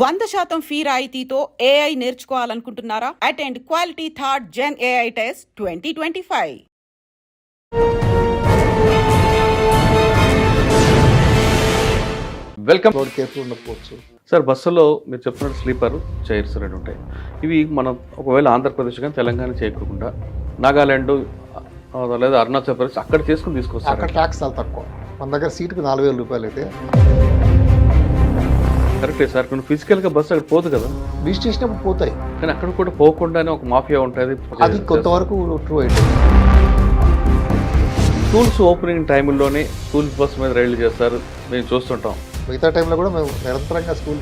100% fee రాయితీతో AI నేర్చుకోవాలనుకుంటున్నారా? Attend quality third gen AI test 2025. Welcome. Road careful ఉండకపోవచ్చు. Sir, బస్సులో మీరు చెప్తున్నట్టు స్లీపర్ చైర్స్ రెండు ఉంటాయి. ఇవి మనం ఒకవేళ ఆంధ్రప్రదేశ్ కానీ తెలంగాణ చేయకుండా నాగాలాండ్ లేదా అరుణాచల్ ప్రదేశ్ అక్కడ చేసుకుని తీసుకొస్తారు. అక్కడ ట్యాక్స్ చాలా తక్కువ. మన దగ్గర సీటుకి 4,000 రూపాయలు అయితే కరెక్టే సార్. కొన్ని ఫిజికల్గా బస్సు అక్కడ పోదు కదా, రిజిస్ట్రేషన్ అప్పుడు పోతాయి. కానీ అక్కడ కూడా పోకుండానే ఒక మాఫియా ఉంటుంది. అది కొంతవరకు ట్రూ అయితే స్కూల్స్ ఓపెనింగ్ టైంలోనే స్కూల్ బస్సు మీద రైళ్లు చేస్తారు, మేము చూస్తుంటాం. మిగతా టైంలో కూడా మేము నిరంతరంగా స్కూల్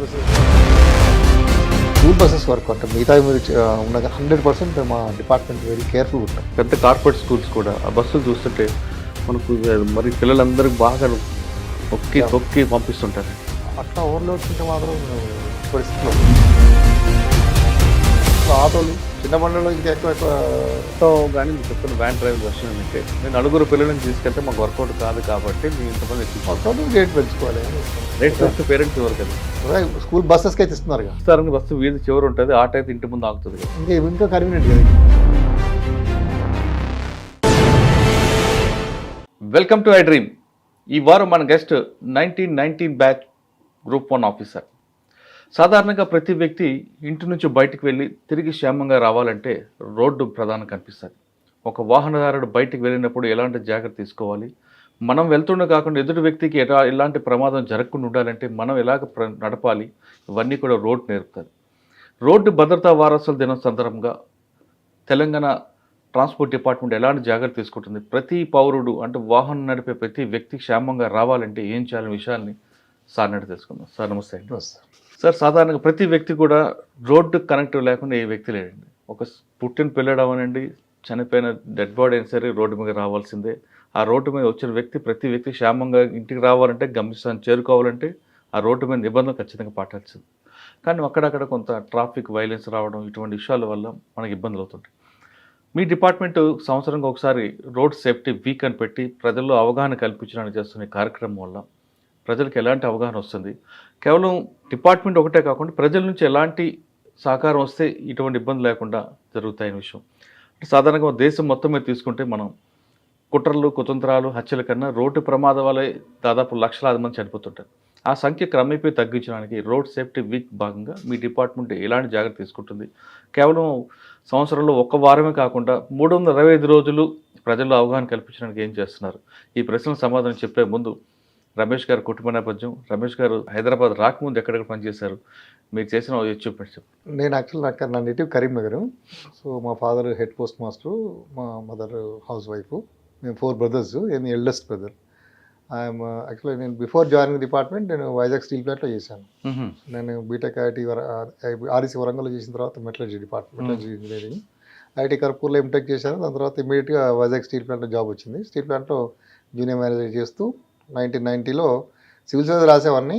బస్సెస్ వర్క్ ఉంటాం. మిగతా మీరు ఉన్న 100% మా డిపార్ట్మెంట్ వెరీ కేర్ఫుల్ ఉంటాం. పెద్ద కార్పొరేట్ స్కూల్స్ కూడా ఆ బస్సులు చూస్తుంటే మనకు మరి పిల్లలందరికీ బాగా తొక్కి పంపిస్తుంటారు. అట్లా ఓవర్లోడ్ ఉంటే మాత్రం పరిస్థితిలో ఆటోలు చిన్న బండ్లలో ఇంకా ఎక్కువ కానీ మీరు చెప్తున్న వ్యాన్ డ్రైవర్ వర్షన్ అంటే నేను నలుగురు పిల్లలను తీసుకెళ్తే మాకు వర్కౌట్ కాదు కాబట్టి నేను ఇంతమంది రేట్ పెంచుకోవాలి. రేట్ పెంచితే పేరెంట్స్ ఎవరు కదా, స్కూల్ బస్సెస్కి అయితే ఇస్తున్నారు కదా. ఇస్తారని బస్సు వీధి చివరి ఉంటుంది, ఆటో అయితే ఇంటి ముందు ఆగుతుంది కదా. ఇంకా కన్వీనియంట్ కదా. Welcome to I dream. ఈ వారం మన గెస్ట్ 1919 బ్యాచ్ గ్రూప్ 1 ఆఫీసర్. సాధారణంగా ప్రతి వ్యక్తి ఇంటి నుంచి బయటికి వెళ్ళి తిరిగి క్షేమంగా రావాలంటే రోడ్డు ప్రధానం కనిపిస్తుంది. ఒక వాహనదారుడు బయటికి వెళ్ళినప్పుడు ఎలాంటి జాగ్రత్త తీసుకోవాలి, మనం వెళ్తుండే కాకుండా ఎదుటి వ్యక్తికి ఎలాంటి ప్రమాదం జరగకుండా ఉండాలంటే మనం ఎలాగ నడపాలి, ఇవన్నీ కూడా రోడ్డు నేర్పుతుంది. రోడ్డు భద్రతా వారసుల దినం సందర్భంగా తెలంగాణ ట్రాన్స్పోర్ట్ డిపార్ట్మెంట్ ఎలాంటి జాగ్రత్త తీసుకుంటుంది, ప్రతి పౌరుడు అంటే వాహనం నడిపే ప్రతి వ్యక్తి క్షేమంగా రావాలంటే ఏం చేయాలనే విషయాన్ని సార్ నడి తెలుసుకుందాం. సార్ నమస్తే అండి. సార్, సాధారణంగా ప్రతి వ్యక్తి కూడా రోడ్డు కనెక్టివ్ లేకుండా ఏ వ్యక్తి లేడండి. ఒక పుట్టిన పిల్లడం అనండి, చనిపోయిన డెడ్ బాడీ అయినా సరే రోడ్డు మీద రావాల్సిందే. ఆ రోడ్డు మీద వచ్చిన వ్యక్తి ప్రతి వ్యక్తి క్షేమంగా ఇంటికి రావాలంటే, గమ్యస్థానం చేరుకోవాలంటే ఆ రోడ్డు మీద నిబంధనలు ఖచ్చితంగా పాటించాల్సింది. కానీ అక్కడక్కడ కొంత ట్రాఫిక్ వైలెన్స్ రావడం, ఇటువంటి విషయాల వల్ల మనకి ఇబ్బందులు అవుతుంటాయి. మీ డిపార్ట్మెంటు సంవత్సరంగా ఒకసారి రోడ్ సేఫ్టీ వీక్ అని పెట్టి ప్రజల్లో అవగాహన కల్పించడానికి చేస్తున్న కార్యక్రమం వల్ల ప్రజలకు ఎలాంటి అవగాహన వస్తుంది, కేవలం డిపార్ట్మెంట్ ఒకటే కాకుండా ప్రజల నుంచి ఎలాంటి సహకారం వస్తే ఇటువంటి ఇబ్బంది లేకుండా జరుగుతాయనే విషయం. అంటే సాధారణంగా దేశం మొత్తం మీద తీసుకుంటే మనం కుట్రలు, కుతంత్రాలు, హత్యల కన్నా రోడ్డు ప్రమాదం వల్లే దాదాపు లక్షలాది మంది చనిపోతుంటారు. ఆ సంఖ్య క్రమేపీ తగ్గించడానికి రోడ్ సేఫ్టీ వీక్ భాగంగా మీ డిపార్ట్మెంట్ ఎలాంటి జాగ్రత్త తీసుకుంటుంది, కేవలం సంవత్సరంలో ఒక్క వారమే కాకుండా 365 రోజులు ప్రజల్లో అవగాహన కల్పించడానికి ఏం చేస్తున్నారు? ఈ ప్రశ్నలకు సమాధానం చెప్పే ముందు రమేష్ గారు కుటుంబ నేపథ్యం, రమేష్ గారు హైదరాబాద్ రాకముందు ఎక్కడెక్కడ పనిచేశారు, మీరు చేసిన చెప్పండి. నేను యాక్చువల్ నా నేటివ్ కరీంనగర్. సో మా ఫాదర్ హెడ్ పోస్ట్ మాస్టరు, మా మదర్ హౌస్ వైఫ్. మేము 4 బ్రదర్స్. నేను ఎల్డెస్ట్ బ్రదర్. ఐఎమ్ యాక్చువల్లీ నేను బిఫోర్ జాయినింగ్ డిపార్ట్మెంట్ నేను వైజాగ్ స్టీల్ ప్లాంట్లో చేశాను. నేను బీటెక్ ఐఐటి ఆర్ఈసీ వరంగల్లో చేసిన తర్వాత మెటలర్జీ ఇంజనీరింగ్, ఐఐటి కర్పూర్లో ఎంటెక్ చేశాను. దాని తర్వాత ఇమీడియట్గా వైజాగ్ స్టీల్ ప్లాంట్లో జాబ్ వచ్చింది. స్టీల్ ప్లాంట్లో జూనియర్ మేనేజర్ చేస్తూ 1990లో సివిల్ సర్వీస్ రాసేవాడిని.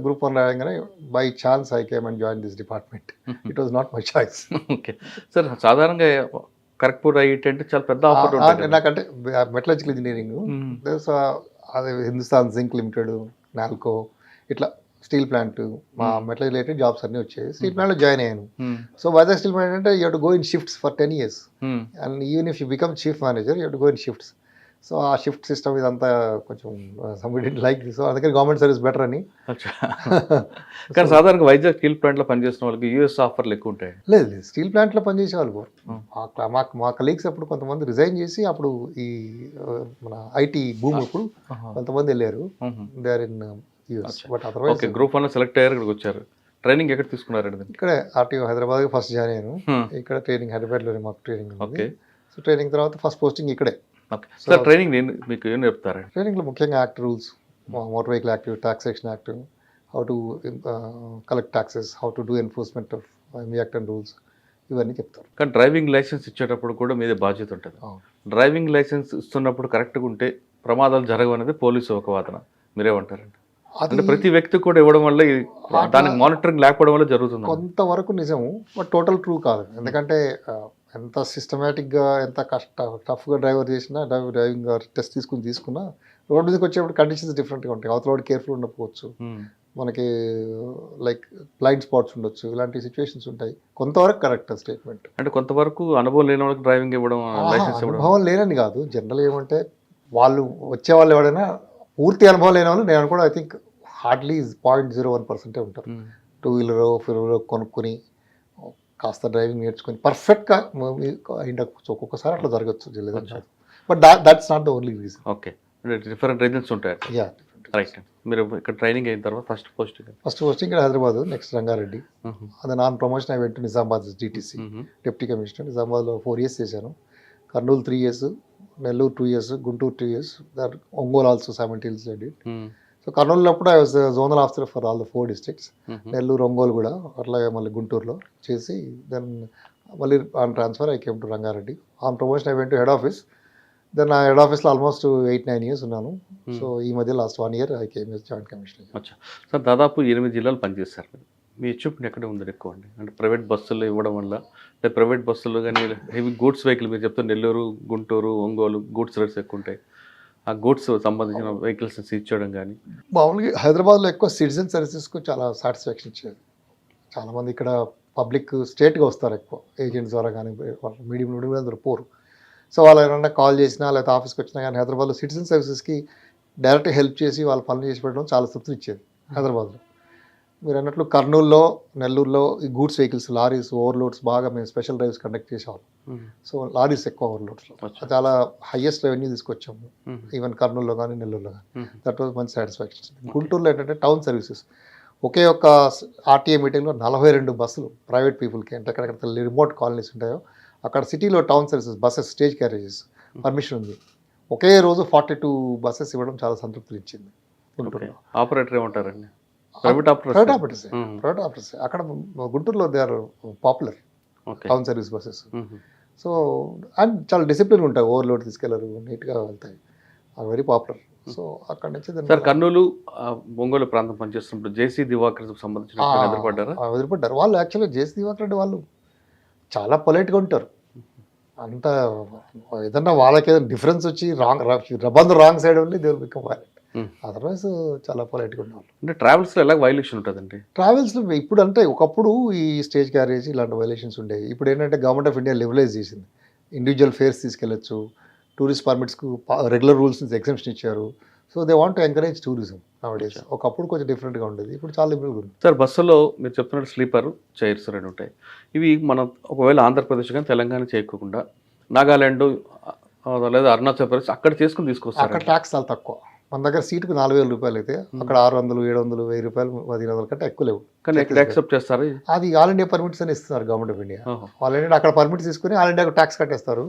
గ్రూప్ 1 రాయంగానే by chance I came and join this department. It was not my choice. Okay sir, సాధారణంగా కరెక్ట్పూర్ ఐఐటి అంటే చాలా పెద్ద ఆఫర్. నాకంటే మెటలర్జికల్ ఇంజనీరింగ్, అదే హిందుస్థాన్ జింక్ లిమిటెడ్, నాల్కో, ఇట్లా స్టీల్ ప్లాంట్, మా మెటల్ రిలేటెడ్ జాబ్స్ అన్నీ వచ్చాయి. స్టీల్ ప్లాంట్లో జాయిన్ అయ్యాను. సో వైజాగ్ స్టీల్ ప్లాంట్ అంటే you have to go in shifts for 10 years. And even if you become chief manager you have to go in shifts. So ఆ shift system ఇదంతా కొంచెం somebody like. So అందుకని government service better అని. కానీ సాధారణంగా Vizag steel ప్లాంట్లో పనిచేసిన వాళ్ళకి యూఎస్ ఆఫర్లు ఎక్కువ ఉంటాయి. లేదు, స్టీల్ ప్లాంట్లో పనిచేసే వాళ్ళు మా కలీగ్స్ అప్పుడు కొంతమంది రిజైన్ చేసి అప్పుడు ఈ మన ఐటీ భూమి అప్పుడు కొంతమంది వెళ్ళారు. They are in US. But otherwise group 1లో సెలెక్ట్ అయ్యారు, ఇక్కడికి వచ్చారు. ట్రైనింగ్ ఎక్కడ తీసుకున్నారండి? ఇక్కడే ఆర్టీఓ హైదరాబాద్ ఫస్ట్ జాయిన్ అయ్యాను. ఇక్కడ ట్రైనింగ్ హైదరాబాద్లోనే మాకు ట్రైనింగ్ ఉంది. సో ట్రైనింగ్ తర్వాత ఫస్ట్ పోస్టింగ్ ఇక్కడే. సార్, ట్రైనింగ్ మీకు ఏం చెప్తారా? ట్రైనింగ్లో ముఖ్యంగా act rules, motor vehicle act, taxation act, how to collect taxes, how to do enforcement of act and rules, ఇవన్నీ చెప్తారు. కానీ డ్రైవింగ్ లైసెన్స్ ఇచ్చేటప్పుడు కూడా మీదే బాధ్యత ఉంటుంది. డ్రైవింగ్ లైసెన్స్ ఇస్తున్నప్పుడు కరెక్ట్గా ఉంటే ప్రమాదాలు జరగవనేది పోలీసు ఒక వాదన, మీరేమంటారండి? అంటే ప్రతి వ్యక్తి కూడా ఇవ్వడం వల్ల దానికి మానిటరింగ్ లేకపోవడం వల్ల జరుగుతుంది. కొంతవరకు నిజము, బట్ టోటల్ ట్రూ కాదు. ఎందుకంటే ఎంత సిస్టమేటిక్గా ఎంత టఫ్గా డ్రైవర్ చేసినా, డ్రైవింగ్ టెస్ట్ తీసుకున్నా రోడ్ మీదకి వచ్చేప్పుడు కండిషన్స్ డిఫరెంట్గా ఉంటాయి. అవతల కేర్ఫుల్ ఉండకపోవచ్చు, మనకి లైక్ బ్లైండ్ స్పాట్స్ ఉండొచ్చు, ఇలాంటి సిచ్యువేషన్స్ ఉంటాయి. కొంతవరకు కరెక్ట్ స్టేట్మెంట్. అంటే కొంతవరకు అనుభవం లేని వాళ్ళకి డ్రైవింగ్ ఇవ్వడం, లైసెన్స్ ఇవ్వడం. అనుభవం లేనని కాదు, జనరల్ ఏమంటే వాళ్ళు వచ్చే వాళ్ళు ఎవరైనా పూర్తి అనుభవం లేని వాళ్ళు నేను అనుకోవడం ఐ థింక్ హార్డ్లీ 0.01% ఉంటారు. టూ వీలర్ ఫోర్ వీలర్ కొనుక్కొని కాస్త డ్రైవింగ్ నేర్చుకొని పర్ఫెక్ట్గా ఉండకపోవచ్చు. ఒక్కొక్కసారి అట్లా జరగచ్చు, జరగదు. But that's not the only reason. Okay, అంటే డిఫరెంట్ రీజన్స్ ఉంటాయి. Yeah, right. మీరు ఇక్కడ ట్రైనింగ్ అయిన తర్వాత ఫస్ట్ పోస్టింగ్ ఇక్కడ హైదరాబాద్, నెక్స్ట్ రంగారెడ్డి. అది non promotion I went to Nizamabad DTC deputy commissioner. నిజామాబాద్లో 4 years చేశాను, Kurnool 3 years, Nellore 2 years, Guntur 2 years, Ongole also simultaneously did. So Kurnool అప్పుడు I was zonal officer for all the 4 districts. Nellore, Ongole కూడా, అట్లాగే మళ్ళీ గుంటూరులో చేసి దెన్ మళ్ళీ on transfer I came to Rangareddy. On promotion I went to head office. Then ఆ హెడ్ ఆఫీస్లో ఆల్మోస్ట్ 8-9 years ఉన్నాను. సో ఈ మధ్య last 1 year I came as joint commissioner. అచ్చా సార్, దాదాపు 8 జిల్లాలు పనిచేస్తారు మీరు. మీ అచీవ్మెంట్ ఎక్కడే ఉంది ఎక్కువ అండి? అంటే ప్రైవేట్ బస్సులు ఇవ్వడం వల్ల, అంటే ప్రైవేట్ బస్సులు కానీ హెవీ గూడ్స్ వెహికల్, మీరు చెప్తే నెల్లూరు, గుంటూరు, ఒంగోలు గూడ్స్ రేట్స్ ఎక్కువ ఉంటాయి. ఆ గూడ్స్ సంబంధించిన వెహికల్స్ సీజ్ చేయడం కానీ. మామూలుగా హైదరాబాద్లో ఎక్కువ సిటిజన్ సర్వీసెస్కు చాలా సాటిస్ఫాక్షన్ ఇచ్చేది. చాలామంది ఇక్కడ పబ్లిక్ స్టేట్గా వస్తారు ఎక్కువ, ఏజెంట్స్ ద్వారా కానీ, మీడియం అందరూ పోరు. సో వాళ్ళు ఏమన్నా కాల్ చేసినా లేకపోతే ఆఫీస్కి వచ్చినా కానీ హైదరాబాద్లో సిటిజన్ సర్వీసెస్కి డైరెక్ట్ హెల్ప్ చేసి వాళ్ళ పనులు చేసి పెట్టడం చాలా తృప్తి ఇచ్చేది హైదరాబాద్లో. మీరు అన్నట్లు కర్నూలులో, నెల్లూరులో ఈ గూడ్స్ వెహికల్స్, లారీస్ ఓవర్లోడ్స్ బాగా మేము స్పెషల్ డ్రైవ్స్ కండక్ట్ చేసేవాళ్ళం. సో లారీస్ ఎక్కువ ఓవర్లోడ్స్లో చాలా హైయెస్ట్ రెవెన్యూ తీసుకొచ్చాము, ఈవెన్ కర్నూలులో కానీ నెల్లూరులో కానీ. దట్ వాజ్ మంచి సాటిస్ఫాక్షన్. గుంటూరులో ఏంటంటే టౌన్ సర్వీసెస్ ఒకే ఒక్క ఆర్టీఏ మీటింగ్లో 42 బస్సులు ప్రైవేట్ పీపుల్కి, అంటే ఎక్కడెక్కడ రిమోట్ కాలనీస్ ఉంటాయో అక్కడ సిటీలో town services buses, stage carriages permission ఉంది. ఒకే రోజు 42 buses ఇవ్వడం చాలా సంతృప్తి ఇచ్చింది గుంటూరులో. ఆపరేటర్ ఏమంటారండి? ప్రైవేట్ ఆపరేటర్స్ అక్కడ గుంటూరులో they are popular town service buses. So and చాలా డిసిప్లిన్ ఉంటాయి, ఓవర్లోడ్ తీసుకెళ్లరు, నీట్గా వెళ్తాయి, ఆర్ వెరీ పాపులర్. సో అక్కడ నుంచి సార్ కర్నూలు, ఒంగోలు ప్రాంతం పనిచేస్తున్నప్పుడు జేసీ దివాకర్ సంబంధించిన ఎదురుపడ్డారు వాళ్ళు. యాక్చువల్గా జేసీ దివాకర్ రెడ్డి వాళ్ళు చాలా పొలైట్గా ఉంటారు. అంత ఏదన్నా వాళ్ళకి ఏదైనా డిఫరెన్స్ వచ్చి రాంగ్ సైడ్ ఉండి they will become violent. Otherwise చాలా పొలైట్గా ఉండేవాళ్ళు. అంటే ట్రావెల్స్లో ఎలా వైలేషన్ ఉంటుందండి? ట్రావెల్స్లో ఇప్పుడు అంటే ఒకప్పుడు ఈ స్టేజ్ క్యారేజ్ ఇలాంటి వైలేషన్స్ ఉండేవి. ఇప్పుడు ఏంటంటే గవర్నమెంట్ ఆఫ్ ఇండియా లిబరలైజ్ చేసింది, ఇండివిజువల్ ఫేర్స్ తీసుకెళ్ళచ్చు, టూరిస్ట్ పర్మిట్స్కు రెగ్యులర్ రూల్స్ నుంచి ఎగ్జంప్షన్ ఇచ్చారు. So they want to encourage tourism nowadays. ఒకప్పుడు కొంచెం డిఫరెంట్గా ఉండేది, ఇప్పుడు చాలా లిబరల్గా ఉంది. సార్ బస్సులో మీరు చెప్తున్నట్టు స్లీపర్ చైర్స్ రెండు ఉంటాయి. ఇవి మనం ఒకవేళ ఆంధ్రప్రదేశ్ కానీ తెలంగాణ చేయకుండా నాగాలాండ్ లేదా అరుణాచల్ ప్రదేశ్ అక్కడ చేసుకుని తీసుకొస్తారు. అక్కడ ట్యాక్స్ చాలా తక్కువ. మన దగ్గర సీటుకు 4,000 రూపాయలు అయితే అక్కడ 600, 700, 1,000 రూపాయలు, 1500 కంటే ఎక్కువ లేవు. కానీ ఎక్కడ యాక్సెప్ట్ చేస్తారు? అది ఆల్ ఇండియా పర్మిట్స్ అని ఇస్తున్నారు గవర్నమెంట్ ఆఫ్ ఇండియా. వాళ్ళు ఏంటంటే అక్కడ పర్మిట్స్ తీసుకుని ఆల్ ఇండియాకు ట్యాక్స్ కట్టేస్తారు.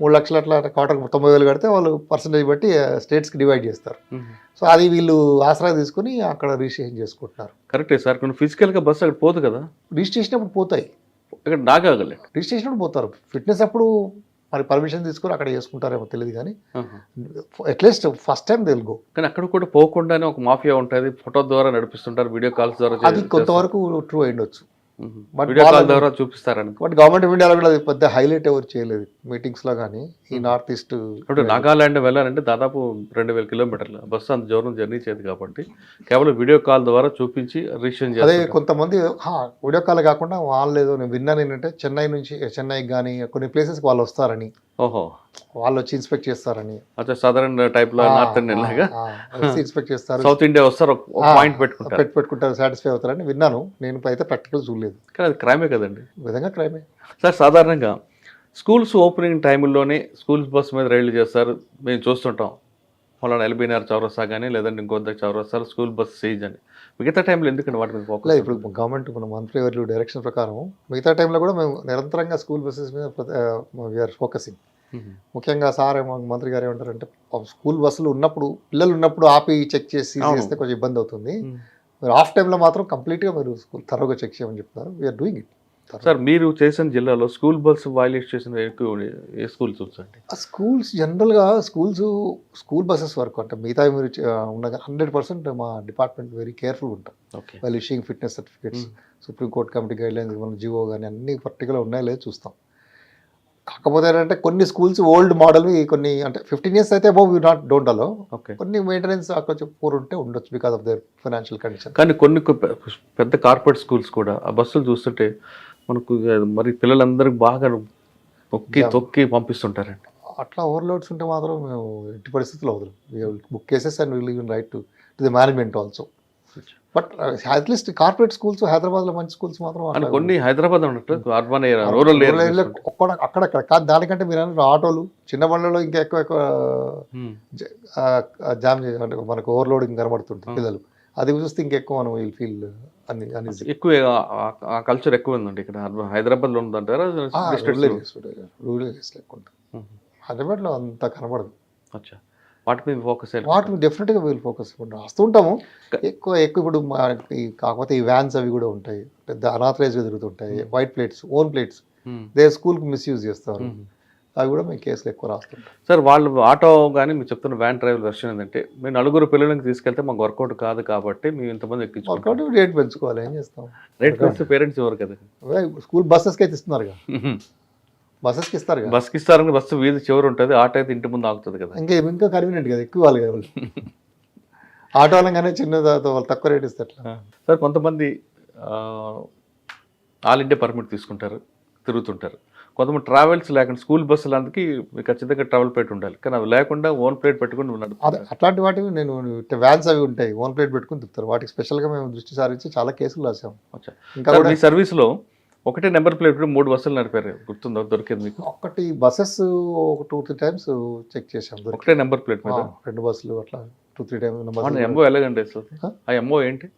3 లక్షలు అట్లా క్వార్టర్కి 90,000 కడితే వాళ్ళు పర్సంటేజ్ బట్టి స్టేట్స్కి డివైడ్ చేస్తారు. సో అది వీళ్ళు ఆసరా తీసుకుని అక్కడ రిజిస్ట్రేషన్ చేసుకుంటున్నారు. కరెక్టే సార్, కొన్ని ఫిజికల్గా బస్సు అక్కడ పోదు కదా, రిజిస్ట్రేషన్ అప్పుడు పోతాయి. ఇక్కడ నాగాగలేదు రిజిస్ట్రేషన్ అప్పుడు పోతారు. ఫిట్నెస్ అప్పుడు మరి పర్మిషన్ తీసుకుని అక్కడ చేసుకుంటారేమో తెలియదు, కానీ at least first time they will go. కానీ అక్కడ కూడా పోకుండానే ఒక మాఫియా ఉంటుంది, ఫోటో ద్వారా నడిపిస్తుంటారు, వీడియో కాల్స్ ద్వారా. అది కొంతవరకు ట్రూ అయ్యుండొచ్చు, వీడియో కాల్ ద్వారా చూపిస్తారని. బట్ గవర్నమెంట్ ఆఫ్ ఇండియాలో కూడా అది పెద్ద హైలైట్ ఎవరు చేయలేదు మీటింగ్స్లో కానీ. ఈ నార్త్ ఈస్ట్ అంటే నాగాలాండ్ వెళ్ళాలంటే దాదాపు 2,000 kilometers బస్సు అంత దూరం జర్నీ చేయదు కాబట్టి కేవలం వీడియో కాల్ ద్వారా చూపించి రిజిస్ట్రేషన్ అదే కొంతమంది వీడియో కాల్ కాకుండా వాళ్ళు ఏదో నేను విన్నాను ఏంటంటే చెన్నైకి కానీ కొన్ని ప్లేసెస్కి వాళ్ళు వస్తారని, ఓహో వాళ్ళు వచ్చి ఇన్స్పెక్ట్ చేస్తారని. అచ్చా, సదరన్ టైప్ లో నార్త్ ఇండియన్ లాగా ఇన్స్పెక్ట్ చేస్తారు, సౌత్ ఇండియా వస్తారు, పాయింట్ పెట్టుకుంటారు, సాటిస్ఫై అవుతారని విన్నాను. నేను అయితే ప్రాక్టికల్ చూడలేదు. కానీ అది క్రైమే కదండి? విధంగా క్రైమే సార్. సాధారణంగా స్కూల్స్ ఓపెనింగ్ టైంలోనే స్కూల్ బస్ మీద రైళ్లు చేస్తారు, మేము చూస్తుంటాం. మళ్ళీ ఎల్బీనగర్ చౌరస్తా కానీ లేదంటే ఇంకొంత చౌరస్తా స్కూల్ బస్ సీజ్ అని. మిగతా టైంలో ఎందుకంటే వాటి మీద ఫోకస్? ఇప్పుడు గవర్నమెంట్ మన మంత్రి వర్యులు డైరెక్షన్ ప్రకారం మిగతా టైంలో కూడా మేము నిరంతరంగా స్కూల్ బస్సెస్ మీద వీఆర్ ఫోకసింగ్. ముఖ్యంగా సార్ మంత్రి గారు ఏమంటారంటే స్కూల్ బస్సులు ఉన్నప్పుడు, పిల్లలు ఉన్నప్పుడు ఆపి చెక్ చేసి చేస్తే కొంచెం ఇబ్బంది అవుతుంది, మీరు ఆఫ్ టైంలో మాత్రం కంప్లీట్గా మీరు స్కూల్ తరోగా చెక్ చేయమని చెప్తున్నారు. We are doing it. సార్ మీరు చేసిన జిల్లాలో స్కూల్ బస్ వైలేట్ చేసిన ఏ స్కూల్స్ చూసండి? స్కూల్స్ జనరల్గా స్కూల్ బస్సెస్ వరకు అంటే మిగతా మీరు ఉండగా 100% మా డిపార్ట్మెంట్ వెరీ కేర్ఫుల్ ఉంటాం. వాళ్ళు issuing fitness certificates, supreme court committee guidelines, మన జివో కానీ అన్ని పర్టికులర్ ఉన్నాయో లేదో చూస్తాం. కాకపోతే ఏంటంటే కొన్ని స్కూల్స్ ఓల్డ్ మోడల్ కొన్ని అంటే 15 years అయితే అబౌవ్ డోంట్ అలో. ఓకే. కొన్ని మెయింటెనెన్స్ కొంచెం పూర్ ఉంటే ఉండొచ్చు because of their financial condition. కానీ కొన్ని పెద్ద కార్పొరేట్ స్కూల్స్ కూడా ఆ బస్సులు చూస్తుంటే మనకు మరి పిల్లలందరికీ బాగా తొక్కి పంపిస్తుంటారండి. అట్లా ఓవర్లోడ్స్ ఉంటే మాత్రం మేము ఎట్టి పరిస్థితుల్లో వదలం. Book cases and will even write to the management also. But at least corporate schools హైదరాబాద్లో మంచి స్కూల్స్ మాత్రం అని కొన్ని హైదరాబాద్ ఉన్నట్టు అర్బన్ ఏరియా రూరల్ ఏరియా అక్కడక్కడ కాదు. దానికంటే మీరు అన్నట్టు ఆటోలు చిన్న బండ్లలో ఇంకా ఎక్కువ జామ్ అంటే మనకు ఓవర్లోడింగ్ కనబడుతుంటుంది పిల్లలు. అది చూస్తే ఇంకెక్కువ మనం విల్ ఫీల్ అని ఎక్కువ ఆ కల్చర్ ఎక్కువ ఉందండి ఇక్కడ హైదరాబాద్ లో ఉందంటారా? రూరల్ ఏరియాస్ ఎక్కువ ఉంటుంది. హైదరాబాద్లో అంత కనబడదు. అచ్చా, వాటి మీద ఫోకస్ వాటిని డెఫినెట్గా వీళ్ళు ఫోకస్ వస్తుంటాము ఎక్కువ ఇప్పుడు కాకపోతే ఈ వ్యాన్స్ అవి కూడా ఉంటాయి, పెద్ద అనాథరైజ్గా తిరుగుతుంటాయి, white plates own plates they స్కూల్కి మిస్యూజ్ చేస్తారు. అవి కూడా మేము కేసులు ఎక్కువ రాస్తుంటాం. సార్ వాళ్ళు ఆటో కానీ మీరు చెప్తున్న వ్యాన్ డ్రైవర్ వెర్షన్ ఏంటంటే మేము నలుగురు పిల్లలకి తీసుకెళ్తే మాకు వర్కౌట్ కాదు కాబట్టి మేము ఇంతమంది ఎక్కించుకుంటాం. వర్కౌట్ రేట్ పెంచుకోవాలి, ఏం చేస్తాం. రేట్ పెంచితే పేరెంట్స్ ఎవరు కదా స్కూల్ బస్సెస్కి అయితే ఇస్తున్నారు కదా, బస్సెస్కి ఇస్తారు కదా. బస్కి ఇస్తారని బస్సు వీధి చివరి ఉంటుంది, ఆటో అయితే ఇంటి ముందు ఆగుతుంది కదా. ఇంకా కన్వీనియంట్ కదా, ఎక్కువ వాళ్ళు కదా వాళ్ళు. ఆటో వాళ్ళగానే చిన్న వాళ్ళు తక్కువ రేట్ ఇస్తారు అట్లా. సార్ కొంతమంది ఆల్ ఇండియా పర్మిట్ తీసుకుంటారు, తిరుగుతుంటారు. కొంతమంది ట్రావెల్స్ లేకుండా స్కూల్ బస్సులు అందుకే ఖచ్చితంగా ట్రావెల్ ప్లేట్ ఉండాలి, కానీ అవి లేకుండా ఓన్ ప్లేట్ పెట్టుకుని ఉన్నాడు. అట్లాంటి వాటివి నేను వ్యాన్స్ అవి ఉంటాయి ఓన్ ప్లేట్ పెట్టుకుని తిప్పుతారు. వాటికి స్పెషల్గా మేము దృష్టి సారించి చాలా కేసులు రాసాము. ఇంకా మీ సర్వీస్లో ఒకటే నెంబర్ ప్లేట్ 3 బస్సులు నడిపారు, గుర్తుందో? దొరికింది మీకు? ఒకటి బస్సెస్ ఒక 2-3 times చెక్ చేసాం. ఒకటే నెంబర్ ప్లేట్ మీద 2 బస్సులు అట్లా 2-3 times. ఎంఓ ఎలాగండి వస్తుంది? ఆ ఎంఓ ఏంటి?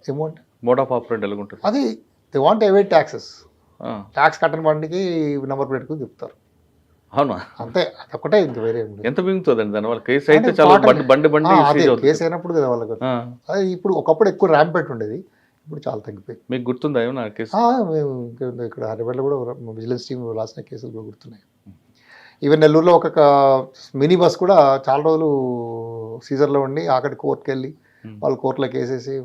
ఏమో అంటే మోడ్ ఆఫ్ ఆపరేట్ ఎలాగుంటుంది? అది they want avoid taxes. Tax కట్టని బండికి నెంబర్ ప్లేట్కు తిప్పుతారు. అవునా? అంతే, అదొకటే, ఇంక వేరే ఎంత మిగుతుందండి దానివల్ల? కేసు అయితే చాలా బండి కేసు అయినప్పుడు కదా వాళ్ళకి. అది ఇప్పుడు ఒకప్పుడు ఎక్కువ ర్యాంపెట్ ఉండేది, ఇప్పుడు చాలా తగ్గిపోయి. మీకు గుర్తుందా ఏమన్నా కేసు? మేము ఇక్కడ హైదరాబాద్లో కూడా విజిలెన్స్ టీం రాసిన కేసులు కూడా గుర్తున్నాయి. ఈవెన్ నెల్లూరులో ఒక మినీ బస్ కూడా చాలా రోజులు సీజర్లో ఉండి అక్కడికి కోర్టుకి వెళ్ళి వాళ్ళు కోర్టులోకి వేసేసి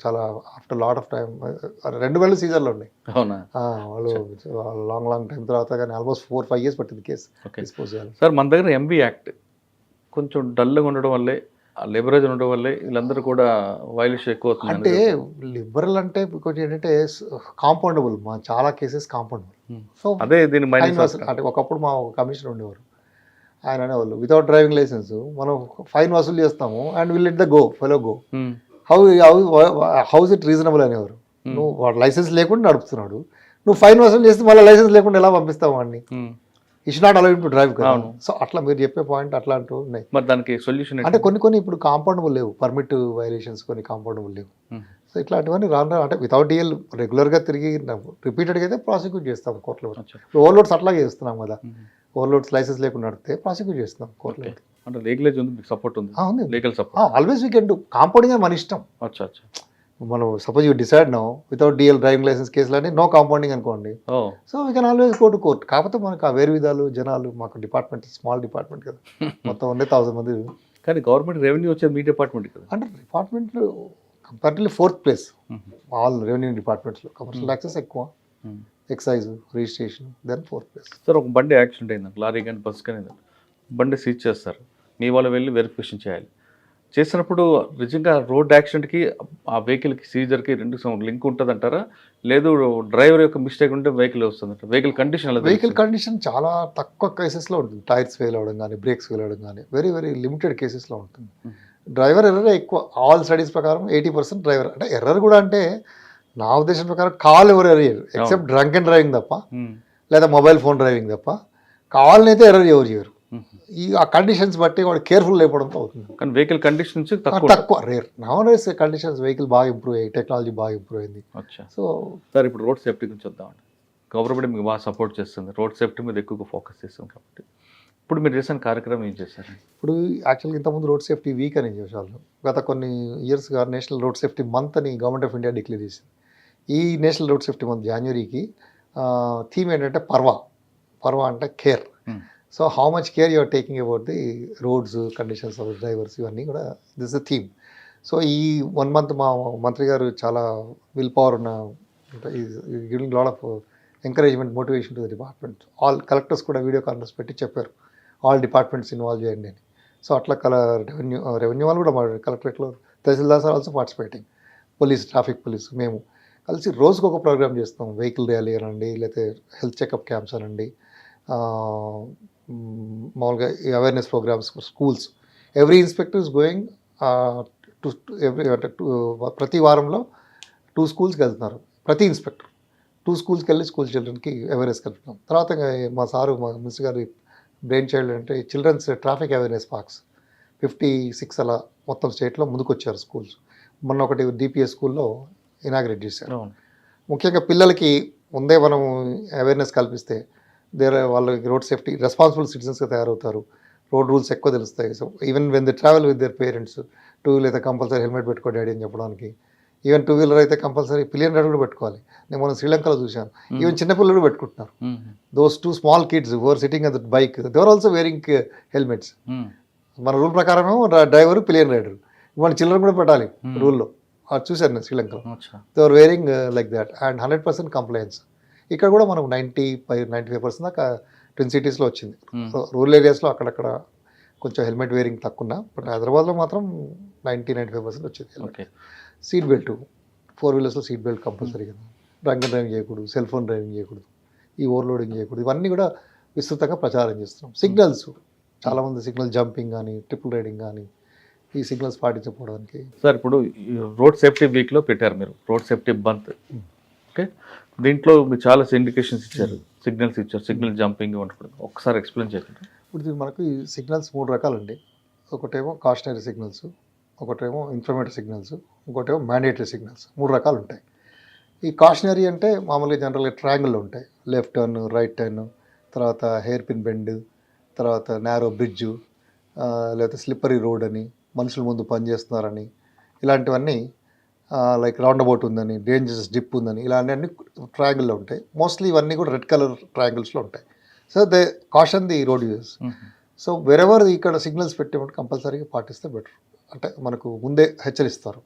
చాలా ఆఫ్టర్ లాట్ ఆఫ్ టైం 2 వేల సీజర్లో ఉన్నాయి. అవునా? వాళ్ళు లాంగ్ టైం తర్వాత కానీ ఆల్మోస్ట్ 4-5 years పట్టింది కేసు డిస్పోజ్ చేయాలి. సార్ మన దగ్గర ఎంబీ యాక్ట్ కొంచెం డల్గా ఉండడం వల్లే, లిబరేజ్ ఉండడం వల్లే వీళ్ళందరూ కూడా వైలేషన్ ఎక్కువ అవుతుంది. అంటే లిబరల్ అంటే కొంచెం ఏంటంటే కాంపౌండబుల్, మా చాలా కేసెస్ కాంపౌండబుల్. సో అదే దీని అంటే ఒకప్పుడు మా కమిషనర్ ఉండేవారు, ఆయన అనేవాళ్ళు వితౌట్ డ్రైవింగ్ లైసెన్స్ మనం ఫైన్ వసూలు చేస్తాము and will let the go fellow go. House it reasonable అనేవారు. నువ్వు వాడు లైసెన్స్ లేకుండా నడుపుతున్నాడు, నువ్వు ఫైన్ వసూలు చేస్తే మళ్ళీ లైసెన్స్ లేకుండా ఎలా పంపిస్తావు వాడిని? It's not allowed to drive కదా. సో అట్లా మీరు చెప్పే పాయింట్ అట్లా అంటూ ఉన్నాయి. మరి దానికి సొల్యూషన్ అంటే కొన్ని ఇప్పుడు కాంపౌండబుల్ లేవు, పర్మిట్ వైలేషన్స్ కొన్ని కాంపౌండబుల్ లేవు. సో ఇట్లాంటివన్నీ రాను అంటే వితౌట్ డిఎల్ రెగ్యులర్గా తిరిగి రిపీటెడ్గా అయితే ప్రాసిక్యూట్ చేస్తాం కోర్టులో. ఓవర్లోడ్స్ అట్లాగే చేస్తున్నాం కదా, ఓవర్లోడ్స్ లైసెన్స్ లేకుండా నడిపితే ప్రాసిక్యూట్ చేస్తున్నాం కోర్టులో. అంటే లీగలేజ్ ఉంది, మీకు సపోర్ట్ ఉంది? Legal support always we can do. Compounding మన ఇష్టం. మనం suppose you decide no without DL driving license కేసులు అని నో కాంపౌండింగ్ అనుకోండి, so we can always go to court. కాకపోతే మనకు ఆ వేరు విధాలు జనాలు, మాకు డిపార్ట్మెంట్ స్మాల్ డిపార్ట్మెంట్ కదా, మొత్తం ఉండే 1000 మంది. కానీ గవర్నమెంట్ రెవెన్యూ వచ్చేది మీ డిపార్ట్మెంట్ కదా? అంటే డిపార్ట్మెంట్లో comparatively 4th place all revenue డిపార్ట్మెంట్స్లో. కమర్షియల్ యాక్సెస్ ఎక్కువ, excise registration, then 4th place. Sir ఒక బండి యాక్సిడెంట్ అయిందండి, లారీ కానీ బస్ కానీ, బండి సీజ్ చేస్తారు, మీ వాళ్ళు వెళ్ళి వెరిఫికేషన్ చేయాలి. చేసినప్పుడు నిజంగా రోడ్ యాక్సిడెంట్కి ఆ వెహికల్కి సీజర్కి 2 లింక్ ఉంటుంది అంటారా? లేదు డ్రైవర్ యొక్క మిస్టేక్ ఉంటే వెహికల్ వస్తుందంట? వెహికల్ కండిషన్ వెహికల్ కండిషన్ చాలా తక్కువ కేసెస్లో ఉంటుంది. టైర్స్ ఫెయిల్ అవ్వడం కానీ, బ్రేక్స్ ఫెయిల్ అవ్వడం కానీ వెరీ వెరీ లిమిటెడ్ కేసెస్లో ఉంటుంది. డ్రైవర్ ఎర్రర్ ఎక్కువ. ఆల్ స్టడీస్ ప్రకారం 80% డ్రైవర్. అంటే ఎర్రర్ కూడా అంటే నా ఉద్దేశం ప్రకారం కాల్ ఎవరు error except drunk and driving తప్ప, లేదా మొబైల్ ఫోన్ డ్రైవింగ్ తప్ప, కాల్ని అయితే ఎర్రర్ ఎవరు చేయరు. ఈ ఆ కండిషన్స్ బట్టి వాడు కేర్ఫుల్ లేకపోవడంతో అవుతుంది. కానీ వెహికల్ కండిషన్స్ తక్కువ రేర్. నౌడేస్ కండిషన్స్ వెహికల్ బాగా ఇంప్రూవ్ అయ్యాయి, టెక్నాలజీ బాగా ఇంప్రూవ్ అయింది. సో సార్ ఇప్పుడు రోడ్ సేఫ్టీ గురించి వద్దామండి. గవర్నమెంట్ మీకు బాగా సపోర్ట్ చేస్తుంది, రోడ్ సేఫ్టీ మీద ఎక్కువగా ఫోకస్ చేస్తుంది కాబట్టి ఇప్పుడు మీరు చేసిన కార్యక్రమం ఏం చేశారు? ఇప్పుడు యాక్చువల్గా ఇంతకుముందు రోడ్ సేఫ్టీ వీక్ అని చేసేవాళ్ళు. గత కొన్ని ఇయర్స్గా నేషనల్ రోడ్ సేఫ్టీ మంత్ అని గవర్నమెంట్ ఆఫ్ ఇండియా డిక్లేర్ చేసింది. ఈ నేషనల్ రోడ్ సేఫ్టీ మంత్ జనవరికి థీమ్ ఏంటంటే పర్వా అంటే care. So how much care you're taking about the roads, conditions of drivers, ఇవన్నీ కూడా దిస్ ద థీమ్. సో ఈ 1 month మా మంత్రి గారు చాలా విల్ పవర్ ఉన్న giving lot of encouragement motivation to the department. All collectors కూడా వీడియో కాన్ఫరెన్స్ పెట్టి చెప్పారు ఆల్ డిపార్ట్మెంట్స్ ఇన్వాల్వ్ చేయండి అని. సో అట్లా రెవెన్యూ వాళ్ళు కూడా మా కలెక్టరేట్లో tahsildars are also participating, police, traffic police మేము కలిసి రోజుకు ఒక ప్రోగ్రామ్ చేస్తాం. వెహికల్ ర్యాలీ అనండి, లేకపోతే హెల్త్ చెకప్ క్యాంప్స్ అనండి, మామూలుగా awareness programs schools. Every inspector is going to every అంటే ప్రతి వారంలో 2 schools వెళ్తున్నారు. ప్రతి ఇన్స్పెక్టర్ 2 schools వెళ్ళి స్కూల్ చిల్డ్రన్కి అవేర్నెస్ కలుపుతాం. తర్వాత మా సారు, మా మినిస్టర్ గారి బ్రెయిన్ చైల్డ్ అంటే చిల్డ్రన్స్ ట్రాఫిక్ అవేర్నెస్ పార్క్స్ 56 అలా మొత్తం స్టేట్లో ముందుకొచ్చారు స్కూల్స్. మొన్న ఒకటి డిపిఎస్ స్కూల్లో ఇనాగ్రేట్ చేశారు. ముఖ్యంగా పిల్లలకి ముందే మనం అవేర్నెస్ కల్పిస్తే వాళ్ళకి రోడ్ సేఫ్టీ రెస్పాన్సిబుల్ సిటిజన్స్గా తయారవుతారు. రోడ్ రూల్స్ ఎక్కువ తెలుస్తాయి. So even when they travel with their parents, 2 wheeler అయితే కంపల్సరీ హెల్మెట్ పెట్టుకో డాడీ అని చెప్పడానికి. ఈవెన్ 2 wheeler అయితే కంపల్సరీ పిలియన్ రైడ్ కూడా పెట్టుకోవాలి. నేను మనం శ్రీలంకలో చూశాను, ఈవెన్ చిన్నపిల్లలు కూడా పెట్టుకుంటున్నారు. Those 2 small kids who are sitting at the bike, they are also wearing helmets. మన రూల్ ప్రకారమేమో డ్రైవరు పిలియన్ రైడర్, మన చిల్డ్రన్ కూడా పెట్టాలి రూల్లో. అది చూశాను నేను శ్రీలంకలో. They are wearing like that and 100% compliance. ఇక్కడ కూడా మనం 95% దాకా ట్విన్ సిటీస్లో వచ్చింది. రూరల్ ఏరియాస్లో అక్కడక్కడ కొంచెం హెల్మెట్ వేరింగ్ తక్కువ, బట్ హైదరాబాద్లో మాత్రం 95% వచ్చింది. సీట్ బెల్ట్, 4 wheelersలో సీట్ బెల్ట్ కంపల్సరీ కదా. డ్రంక్ డ్రైవింగ్ చేయకూడదు, సెల్ ఫోన్ డ్రైవింగ్ చేయకూడదు, ఈ ఓవర్లోడింగ్ చేయకూడదు. ఇవన్నీ కూడా విస్తృతంగా ప్రచారం చేస్తున్నాం. సిగ్నల్స్, చాలామంది సిగ్నల్ జంపింగ్ కానీ, ట్రిపుల్ రైడింగ్ కానీ, ఈ సిగ్నల్స్ పాటించకపోవడానికి. సార్ ఇప్పుడు రోడ్ సేఫ్టీ వీక్లో పెట్టారు మీరు రోడ్ సేఫ్టీ బంత్. ఓకే, దీంట్లో మీరు చాలా ఇండికేషన్స్ ఇచ్చారు, సిగ్నల్స్ ఇచ్చారు, సిగ్నల్ జంపింగ్ ఉంటుంది. ఒకసారి ఎక్స్ప్లెయిన్ చేయండి. ఇప్పుడు మనకు ఈ సిగ్నల్స్ 3 రకాలండి. ఒకటేమో కాషనరీ సిగ్నల్స్, ఒకటేమో ఇన్ఫర్మేటివ్ సిగ్నల్స్, ఇంకోటేమో మ్యాండేటరీ సిగ్నల్స్. 3 రకాలు ఉంటాయి. ఈ కాషనరీ అంటే మామూలుగా జనరల్గా ట్రయాంగిల్లో ఉంటాయి. లెఫ్ట్ టర్న్, రైట్ టర్న్, తర్వాత హెయిర్ పిన్ బెండ్, తర్వాత నేరో బ్రిడ్జు, లేకపోతే స్లిప్పరీ రోడ్ అని, మనుషుల ముందు పనిచేస్తున్నారని, ఇలాంటివన్నీ లైక్ రౌండ్ అబౌట్ ఉందని, డేంజరస్ డిప్ ఉందని, ఇలాంటివన్నీ ట్రయాంగిల్లో ఉంటాయి. మోస్ట్లీ ఇవన్నీ కూడా రెడ్ కలర్ ట్రయాంగిల్స్లో ఉంటాయి. So they caution the road users. So wherever ఇక్కడ సిగ్నల్స్ పెట్టేటప్పుడు కంపల్సరీగా పాటిస్తే బెటర్. అంటే మనకు ముందే హెచ్చరిస్తారు.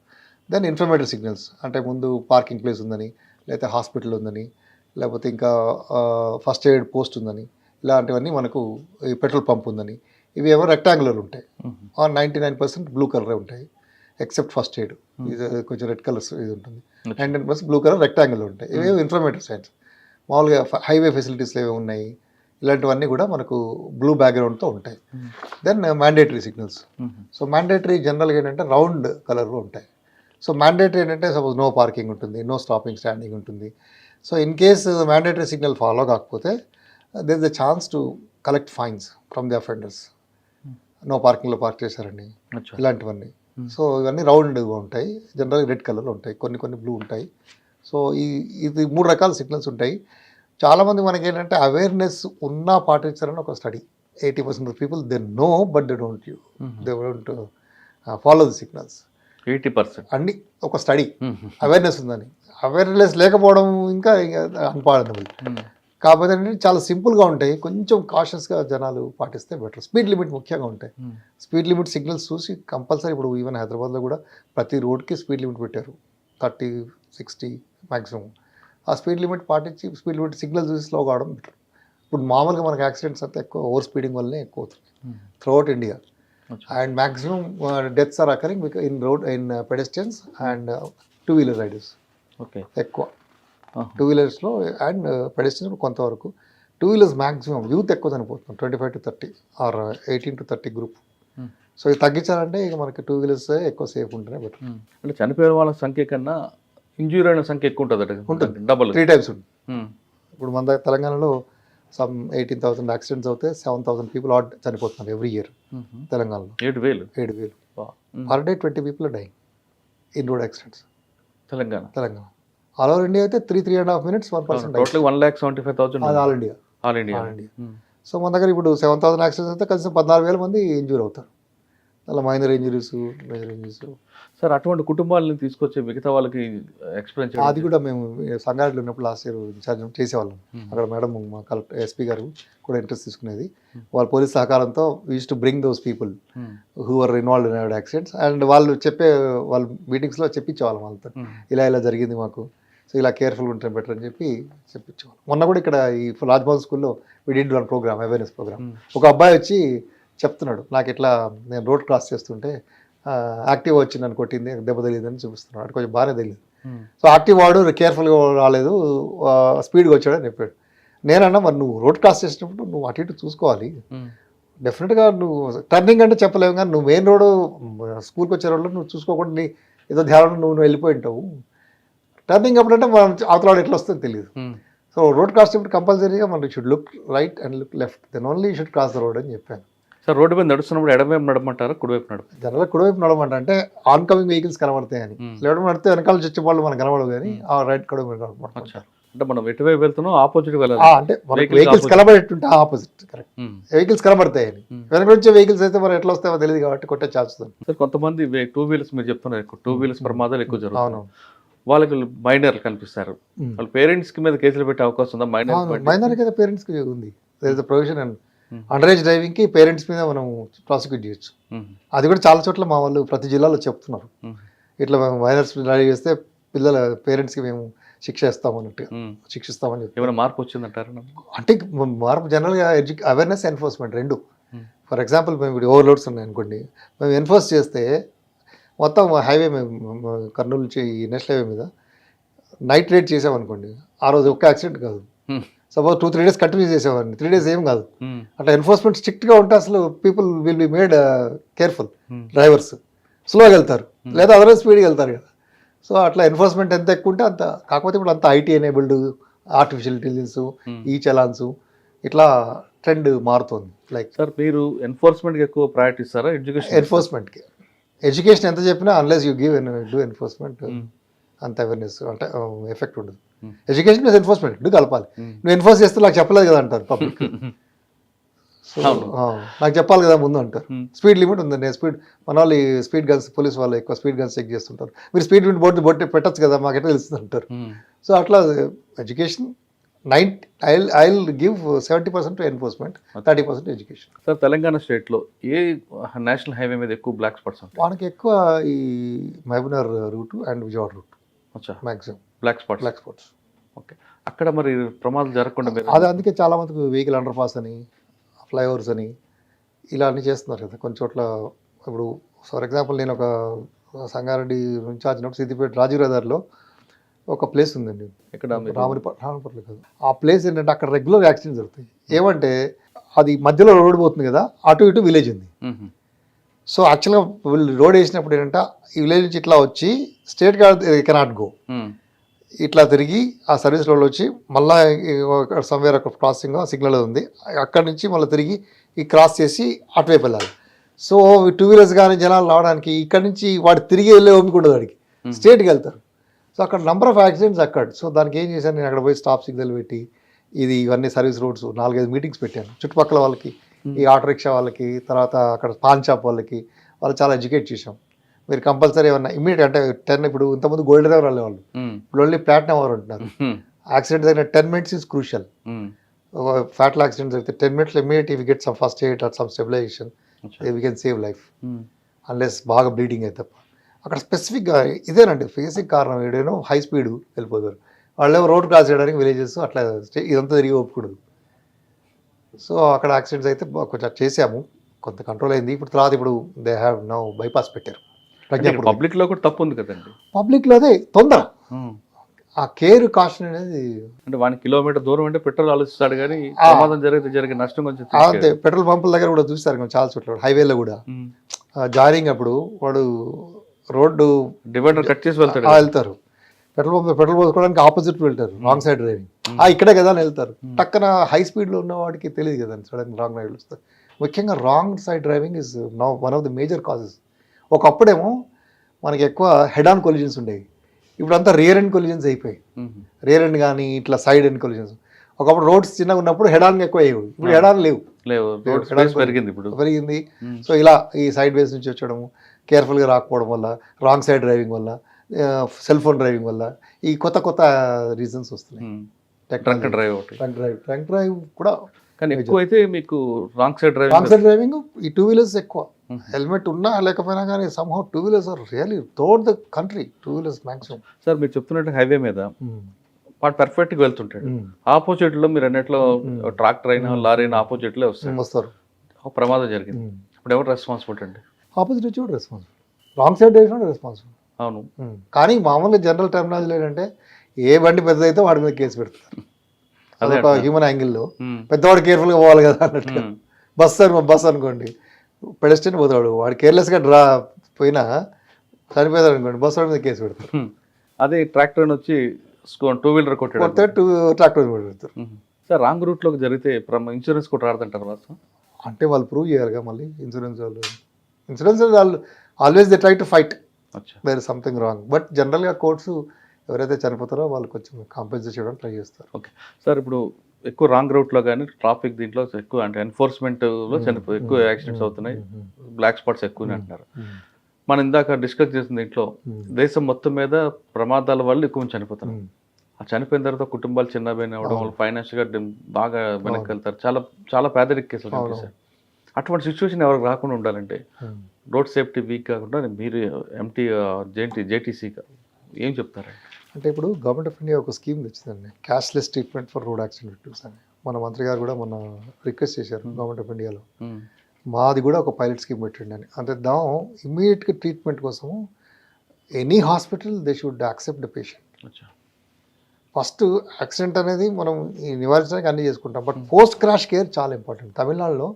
దెన్ ఇన్ఫర్మేటివ్ సిగ్నల్స్ అంటే ముందు పార్కింగ్ ప్లేస్ ఉందని, లేకపోతే హాస్పిటల్ ఉందని, లేకపోతే ఇంకా ఫస్ట్ ఎయిడ్ పోస్ట్ ఉందని, ఇలాంటివన్నీ మనకు ఈ పెట్రోల్ పంప్ ఉందని, ఇవి ఏమో రెక్టాంగులర్ ఉంటాయి. 99% బ్లూ కలరే ఉంటాయి, ఎక్సెప్ట్ ఫస్ట్ ఎయిడ్, ఇది కొంచెం రెడ్ కలర్స్ ఇది ఉంటుంది. 99% బ్లూ కలర్ రెక్టాంగులర్ ఉంటాయి. ఇవేమో ఇన్ఫర్మేటివ్ సైన్స్. మామూలుగా హైవే ఫెసిలిటీస్లో ఏవి ఉన్నాయి, ఇలాంటివన్నీ కూడా మనకు బ్లూ బ్యాక్గ్రౌండ్తో ఉంటాయి. Then mandatory signals. So mandatory జనరల్గా ఏంటంటే రౌండ్ కలర్లో ఉంటాయి. సో మ్యాండేటరీ ఏంటంటే సపోజ్ నో పార్కింగ్ ఉంటుంది, నో స్టాపింగ్ స్టాండింగ్ ఉంటుంది. So in case mandatory signal follow కాకపోతే there is the chance to collect fines from the offenders. No పార్కింగ్లో park చేశారండి, ఇలాంటివన్నీ. సో ఇవన్నీ రౌండ్గా ఉంటాయి, జనరల్గా రెడ్ కలర్లో ఉంటాయి, కొన్ని బ్లూ ఉంటాయి. సో ఇది 3 రకాల సిగ్నల్స్ ఉంటాయి. చాలామంది మనకి ఏంటంటే అవేర్నెస్ ఉన్నా పాటించారని ఒక study. 80% of people they know but they don't follow the signals. 80% అన్ని ఒక స్టడీ అవేర్నెస్ ఉందని. అవేర్నెస్ లేకపోవడం ఇంకా అన్పార్డనబుల్. కాకపోతే అంటే చాలా సింపుల్గా ఉంటాయి, కొంచెం కాషియస్గా జనాలు పాటిస్తే బెటర్. స్పీడ్ లిమిట్ ముఖ్యంగా ఉంటాయి. స్పీడ్ లిమిట్ సిగ్నల్స్ చూసి కంపల్సరీ ఇప్పుడు ఈవెన్ హైదరాబాద్లో కూడా ప్రతి రోడ్కి స్పీడ్ లిమిట్ పెట్టారు, 30, 60 మ్యాక్సిమం. ఆ స్పీడ్ లిమిట్ పాటించి స్పీడ్ లిమిట్ సిగ్నల్ చూసి స్లో కావడం బెటర్. ఇప్పుడు మామూలుగా మనకి యాక్సిడెంట్స్ అంతా ఎక్కువ ఓవర్ స్పీడింగ్ వల్లనే ఎక్కువ అవుతుంది throughout India. And maximum deaths are occurring in pedestrians and 2 wheeler riders. Okay, ఎక్కువ 2 wheelersలో అండ్ పెడెస్ట్రియన్స్ కొంతవరకు. 2 wheelers మ్యాక్సిమం యూత్ ఎక్కువ చనిపోతున్నాం, 25 to 30 or 18 to 30 group. So ఇది తగ్గించాలంటే ఇక మనకి 2 wheelers ఎక్కువ సేఫ్ ఉంటేనే బెటర్. అంటే చనిపోయిన వాళ్ళ సంఖ్య కన్నా ఇంజ్యూర్ అయిన సంఖ్య ఎక్కువ ఉంటుంది, డబుల్ 3 times ఉంటుంది. ఇప్పుడు మన తెలంగాణలో సమ్ 18,000 యాక్సిడెంట్స్ అవుతాయి, 7,000 పీపుల్ ఆడ్ చనిపోతున్నారు ఎవ్రీ ఇయర్ తెలంగాణలో. 7,000 per day 20 people are dying in road accidents. Telangana all over India అయితే 3.5 minutes 1% టోటల్ 1,75,000 అది ఆల్ ఇండియా. సో మన దగ్గర ఇప్పుడు 7,000 యాక్సిడెంట్స్ అయితే కనీసం 14,000 మంది ఇంజ్యూర్ అవుతారు. అలా minor injuries, major injuries. Sir అటువంటి కుటుంబాలను తీసుకొచ్చి మిగతా వాళ్ళకి ఎక్స్ప్లెయిన్ చేయాలి. అది కూడా మేము సంగారెడ్డిలో ఉన్నప్పుడు లాస్ట్ ఇయర్ ఇన్ఛార్జ్ చేసేవాళ్ళం. అక్కడ మేడం మా కలెక్టర్ ఎస్పీ గారు కూడా ఇంట్రెస్ట్ తీసుకునేది. వాళ్ళ పోలీస్ సహకారంతో we used to bring those people who are involved in accidents. And వాళ్ళు మీటింగ్స్లో చెప్పించేవాళ్ళం వాళ్ళతో, ఇలా జరిగింది మాకు, సో ఇలా కేర్ఫుల్గా ఉంటే బెటర్ అని చెప్పి చెప్పించేవాళ్ళం. మొన్న కూడా ఇక్కడ ఈ రాజ్భవన్ స్కూల్లో we did one program, awareness program. ఒక అబ్బాయి వచ్చి చెప్తున్నాడు, నాకు ఇట్లా నేను రోడ్ క్రాస్ చేస్తుంటే యాక్టివ్ వచ్చి నన్ను కొట్టింది, దెబ్బ తెలియదని చూపిస్తున్నాడు. అంటే కొంచెం బాగానే తెలియదు. సో యాక్టివ్ వాడు కేర్ఫుల్గా రాలేదు, స్పీడ్గా వచ్చాడని చెప్పాడు. నేనన్నా మరి నువ్వు రోడ్ క్రాస్ చేసినప్పుడు నువ్వు అటు ఇటు చూసుకోవాలి, డెఫినెట్గా నువ్వు టర్నింగ్ అంటే చెప్పలేము, కానీ నువ్వు మెయిన్ రోడ్ స్కూల్కి వచ్చే రోడ్లో నువ్వు చూసుకోకుండా నీ ఏదో ధ్యానం నువ్వు వెళ్ళిపోయి ఉంటావు. టర్నింగ్ అప్పుడంటే మనం అవతల ఎట్లా వస్తుందో తెలియదు. సో రోడ్ క్రాస్ చేసినప్పుడు కంపల్సరీగా మనం should look right and look left, then only should cross the road అని చెప్పాను. సార్ రోడ్డు మీద నడుస్తున్నప్పుడు ఎడమవైపు నడమంటారా, కుడివైపు నడమ? జనరల్గా కుడివైపు నడమంట అంటే ఆన్ కమింగ్ వెహికల్స్ కనబడతాయి అని, లేవడం నడితే వెనకాల వచ్చే వాళ్ళు మనకు కనబడవు, కానీ ఆ రైట్ కుడివైపు నడమంటారు. అంటే మనం ఎటువైపు వెళ్తున్నాం ఆపోజిట్ వెళ్ళాలి, అంటే మనకి వెహికల్స్ కనబడేటుంటే ఆపోజిట్ కరెక్ట్, వెహికల్స్ కనబడతాయని. వెనక వచ్చే వెహికల్స్ అయితే మరి ఎట్లా వస్తాయో తెలియదు కాబట్టి కొట్టే ఛాన్స్ ఉంది. సార్ కొంతమంది 2 వీలర్స్ మీరు చెప్తున్నారు, 2 వీలర్స్ ప్రమాదాలు ఎక్కువ జరుగుతాయి. అవును, వాళ్ళకి మైనర్లు కనిపిస్తారు, వాళ్ళ పేరెంట్స్ కి మీద కేసులు పెట్టే అవకాశం ఉందా? మైనర్ కదా పేరెంట్స్కి ఉంది, there is a provision. And under age డ్రైవింగ్కి పేరెంట్స్ మీద మనం ప్రాసిక్యూట్ చేయొచ్చు. అది కూడా చాలా చోట్ల మా వాళ్ళు ప్రతి జిల్లాలో చెప్తున్నారు, ఇట్లా మేము మైనర్స్ డ్రైవ్ చేస్తే పిల్లల పేరెంట్స్కి మేము శిక్ష ఇస్తామన్నట్టుగా శిక్షిస్తామని చెప్పి. ఏమైనా మార్పు వచ్చిందంటారు? అంటే మార్పు జనరల్గా అవేర్నెస్ ఎన్ఫోర్స్మెంట్ రెండు. ఫర్ ఎగ్జాంపుల్ మేము ఇప్పుడు ఓవర్లోడ్స్ ఉన్నాయి అనుకోండి, మేము ఎన్ఫోర్స్ చేస్తే మొత్తం హైవే మేము కర్నూలు నుంచి ఈ నేషనల్ హైవే మీద నైట్ రైడ్ చేసామనుకోండి, ఆ రోజు ఒక్క యాక్సిడెంట్ కాదు. సపోజ్ 2-3 డేస్ కంటిన్యూ చేసేవాడిని, 3 డేస్ ఏం కాదు. అట్లా ఎన్ఫోర్స్మెంట్ స్ట్రిక్ట్గా ఉంటే అసలు people will be made careful. Drivers స్లోగా వెళ్తారు, లేదా అదర్వైజ్ స్పీడ్గా వెళ్తారు కదా. సో అట్లా ఎన్ఫోర్స్మెంట్ ఎంత ఎక్కువ ఉంటే అంత. కాకపోతే ఇప్పుడు అంత ఐటీ ఎనేబుల్డ్, ఆర్టిఫిషియల్ ఇంటెలిజెన్స్, ఈ చలాన్స్, ఇట్లా ట్రెండ్ మారుతుంది. లైక్ సార్ మీరు ఎన్ఫోర్స్మెంట్కి ఎక్కువ ప్రయారిటీ ఇస్తారా ఎడ్యుకేషన్? ఎన్ఫోర్స్మెంట్కి. ఎడ్యుకేషన్ ఎంత చెప్పినా unless you give do enforcement అంత అవేర్నెస్ అంటే ఎఫెక్ట్ ఉండదు. ఎడ్యుకేషన్ ప్లస్ ఎన్ఫోర్స్మెంట్ రెండు కలపాలి. నువ్వు ఎన్ఫోర్స్ చేస్తే నాకు చెప్పలేదు కదా అంటారు పబ్లిక్. సో నాకు చెప్పాలి కదా ముందు అంటారు. స్పీడ్ లిమిట్ ఉందండి, స్పీడ్ మన వాళ్ళు స్పీడ్ గన్స్, పోలీస్ వాళ్ళు ఎక్కువ స్పీడ్ గన్స్ చెక్ చేస్తుంటారు. మీరు స్పీడ్ లిమిట్ బోర్డు పెట్టచ్చు కదా, మాకు ఎట్లా తెలుస్తుంది అంటారు. సో అట్లా education I'll give 70% to enforcement, 30% to education. Sir Telangana స్టేట్లో ఏ నేషనల్ హైవే మీద ఎక్కువ బ్లాక్ స్పాట్స్ ఉంటాయి? మనకి ఎక్కువ ఈ Mahbubnagar route and Vijayawada route maximum black spots. Okay, అక్కడ మరి ప్రమాదాలు జరగకుండా అది అందుకే చాలా మందికి వెహికల్ అండర్ పాస్ అని, ఫ్లైఓవర్స్ అని ఇలా అన్నీ చేస్తున్నారు కదా కొన్ని చోట్ల. ఇప్పుడు ఫర్ ఎగ్జాంపుల్ నేను ఒక సంగారెడ్డి ఇన్ఛార్జ్ అయినప్పుడు సిద్దిపేట రాజీవ్ రహదారిలో ఒక ప్లేస్ ఉందండి, ఇక్కడ రామరిపల్లి కాదు. ఆ ప్లేస్ ఏంటంటే అక్కడ రెగ్యులర్ యాక్సిడెంట్స్ జరుగుతాయి. ఏమంటే అది మధ్యలో రోడ్ పోతుంది కదా, అటు ఇటు విలేజ్ ఉంది. సో యాక్చువల్గా రోడ్ వేసినప్పుడు ఏంటంటే ఈ విలేజ్ నుంచి ఇట్లా వచ్చి స్టేట్ కెనాట్ గో, ఇట్లా తిరిగి ఆ సర్వీస్ రోడ్లో వచ్చి మళ్ళీ సమ్వేర్ ఒక క్రాసింగ్ సిగ్నల్ ఉంది, అక్కడి నుంచి మళ్ళీ తిరిగి ఈ క్రాస్ చేసి అటువైపు వెళ్ళాలి. సో 2 వీలర్స్ కానీ జనాలు రావడానికి ఇక్కడ నుంచి వాడు తిరిగి వెళ్ళే ఓపిక వాడికి, స్టేట్కి వెళ్తారు. సో అక్కడ నెంబర్ ఆఫ్ యాక్సిడెంట్స్ అక్కడ. సో దానికి ఏం చేశాను నేను, అక్కడ పోయి స్టాప్ సిగ్నల్ పెట్టి ఇవన్నీ సర్వీస్ రోడ్స్ 4-5 మీటింగ్స్ పెట్టాను చుట్టుపక్కల వాళ్ళకి, ఈ ఆటో రిక్షా వాళ్ళకి, తర్వాత అక్కడ పాన్ షాప్ వాళ్ళకి, వాళ్ళు చాలా ఎడ్యుకేట్ చేసాం. మీరు కంపల్సరీ ఏమన్నా ఇమీడియట్ అంటే 10 ఇప్పుడు ఇంతకుముందు గోల్డ్ అవర్ వెళ్ళేవాళ్ళు, ఇప్పుడు ఓన్లీ ప్లాటినం అవర్ ఉంటున్నారు. యాక్సిడెంట్ జరిగిన 10 minutes is crucial. Fatal accident జరిగితే 10 minutes ఇమీడియట్ ఇవి get some first aid or some stabilization, we can save life unless బాగా బ్లీడింగ్ అయితే తప్ప. అక్కడ స్పెసిఫిక్గా ఇదేనండి బేసిక్ కారణం. ఏడేనో హై స్పీడ్ వెళ్ళిపోతారు వాళ్ళేమో రోడ్ క్రాస్ చేయడానికి విలేజెస్ అట్లా ఇదంతా తిరిగి ఒప్పుకూడదు. సో అక్కడ యాక్సిడెంట్స్ అయితే కొంచెం చేసాము, కొంత కంట్రోల్ అయింది. ఇప్పుడు తర్వాత ఇప్పుడు దే హ్యావ్ నౌ బైపాస్ పెట్టారు. పబ్లిక్లో కూడా తప్పు ఉంది కదండి, పబ్లిక్లో అదే తొందర, ఆ కేర్ కాషన్ అనేది. అంటే 1 kilometer దూరం అంటే పెట్రోల్ ఆలోచిస్తాడు కానీ ప్రమాదం జరిగే నష్టం కొంచెం అంతే. పెట్రోల్ పంపుల దగ్గర కూడా చూస్తారు చాలా చోట్ల, హైవేలో కూడా జారింగ్ అప్పుడు వాడు రోడ్డు డివైడర్ కట్ చేసి వెళ్తారు, పెట్రోల్ పోసుకోవడానికి ఆపోజిట్ వెళ్తారు, రాంగ్ సైడ్ డ్రైవింగ్. ఇక్కడే కదా అని వెళ్తారు, టక్కన హై స్పీడ్లో ఉన్న వాడికి తెలియదు కదా సడన్ రాంగ్ రైడ్ వస్తారు. ముఖ్యంగా wrong side driving is now one of the major causes. ఒకప్పుడేమో మనకి ఎక్కువ హెడ్ ఆన్ కొలిజన్స్ ఉండేవి, ఇప్పుడు అంతా రియర్ ఎండ్ కొలిజన్స్ అయిపోయాయి. రియర్ ఎండ్ కానీ ఇట్లా సైడ్ ఎండ్ కొలిజన్స్. ఒకప్పుడు రోడ్స్ చిన్నగా ఉన్నప్పుడు హెడ్ ఆన్ ఎక్కువ అయ్యేవి, ఇప్పుడు హెడ్ ఆన్ లేవు, పెరిగింది. సో ఇలా ఈ సైడ్ వేస్ నుంచి వచ్చడము, కేర్ఫుల్గా రాకపోవడం వల్ల, రాంగ్ సైడ్ డ్రైవింగ్ వల్ల, సెల్ ఫోన్ డ్రైవింగ్ వల్ల ఈ కొత్త రీజన్స్ వస్తున్నాయి. ట్రంక్ డ్రైవ్ కూడా కానీ ఎక్కువ అయితే మీకు రాంగ్ సైడ్ డ్రైవింగ్ ఈ 2 వీలర్స్ ఎక్కువ. హెల్మెట్ ఉన్నా లేకపోయినా కానీ somehow two wheelers are really throughout the country two wheelers maximum. Sir మీరు చెప్తున్నట్టు హైవే మీద వాడు పర్ఫెక్ట్గా వెళ్తుంటాడు, ఆపోజిట్లో మీరు అన్నట్లో ట్రాక్టర్ అయినా లారీ అయినా ఆపోజిట్లో వస్తారు, ఒక ప్రమాదం జరిగింది, ఇప్పుడు ఎవరు రెస్పాన్సిబిలిటీ అండి? ఆపోజిట్ వచ్చి కూడా రెస్పాన్సిబుల్, రాంగ్ సైడ్ వేసిన రెస్పాన్సిబుల్. అవును. కానీ మామూలుగా జనరల్ టెర్మినాలజీ ఏంటంటే ఏ బండి పెద్దదైతే వాడి మీద కేసు పెడతారు, అదొక హ్యూమన్ యాంగిల్లో. పెద్దవాడు కేర్ఫుల్గా పోవాలి కదా అన్నట్టు. బస్ అనుకోండి, పెడస్ట్రియన్ పోతాడు, వాడు కేర్లెస్గా పోయినా చనిపోతాడు అనుకోండి, బస్ వాడి మీద కేసు పెడతారు. అదే ట్రాక్టర్ వచ్చి టూ వీలర్ కొట్టాడు, ట్రాక్టర్ మీద పెడతారు. సార్ రాంగ్ రూట్లోకి జరిగితే ఇన్సూరెన్స్ కూడా రాదంటారు వాస్తవం? అంటే వాళ్ళు ప్రూవ్ చేయాలిగా మళ్ళీ ఇన్సూరెన్స్ వాళ్ళు always they try to fight there is something wrong. But జనరల్గా కోర్ట్స్ ఎవరైతే చనిపోతారో వాళ్ళు కొంచెం కాంపెన్సేట్ చేయడానికి ట్రై చేస్తారు. ఓకే సార్, ఇప్పుడు ఎక్కువ రాంగ్ రూట్లో కానీ ట్రాఫిక్ దీంట్లో ఎక్కువ అంటే ఎన్ఫోర్స్మెంట్లో ఎక్కువ యాక్సిడెంట్స్ అవుతున్నాయి, బ్లాక్ స్పాట్స్ ఎక్కువనే అంటున్నారు. మనం ఇందాక డిస్కస్ చేసిన దీంట్లో దేశం మొత్తం మీద ప్రమాదాల వల్ల ఎక్కువ మంది చనిపోతారు. ఆ చనిపోయిన తర్వాత కుటుంబాలు చిన్నబైన అవ్వడం వల్ల ఫైనాన్షియల్గా బాగా వెనక్కి వెళ్తారు, చాలా చాలా పేదరిక కేసులు కనిపిస్తాయి. అటువంటి సిచ్యువేషన్ ఎవరికి రాకుండా ఉండాలంటే రోడ్ సేఫ్టీ వీక్ కాకుండా మీరు జేటీసీగా ఏం చెప్తారండి? అంటే ఇప్పుడు గవర్నమెంట్ ఆఫ్ ఇండియా ఒక స్కీమ్ తెచ్చిందండి, cashless treatment for road accident victims అని. మన మంత్రి గారు కూడా మొన్న రిక్వెస్ట్ చేశారు గవర్నమెంట్ ఆఫ్ ఇండియాలో, మాది కూడా ఒక పైలట్ స్కీమ్ పెట్టండి అని. అంటే ఇమ్మీడియట్గా ట్రీట్మెంట్ కోసము any hospital they should accept the patient. First accident అనేది మనం నివారించడానికి అన్నీ చేసుకుంటాం, బట్ పోస్ట్ క్రాష్ కేర్ చాలా ఇంపార్టెంట్. తమిళనాడులో